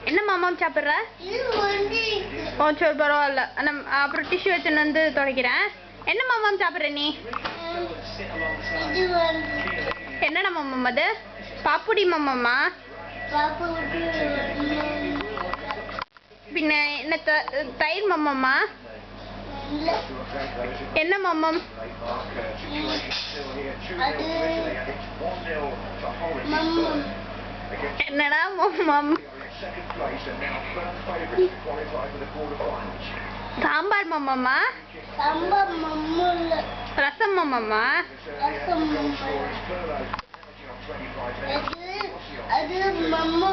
என்ன மாமா சாப்பிடுற? ஓ சரி பரவாயில்ல. அப்புறம் டிஷ்யூ வச்சுன்னு வந்து துடைக்கிறேன். என்ன மாமா சாப்பிடுற நீ? என்னடா மாமா அது? பாப்புடி மாமாமா? பின்ன என்ன தயிர் மாமாமா? என்ன மாமம்? என்னடா மாமம்? சாம்பார் மாமாமா? ரசம் மாமாமா? அது மம்மா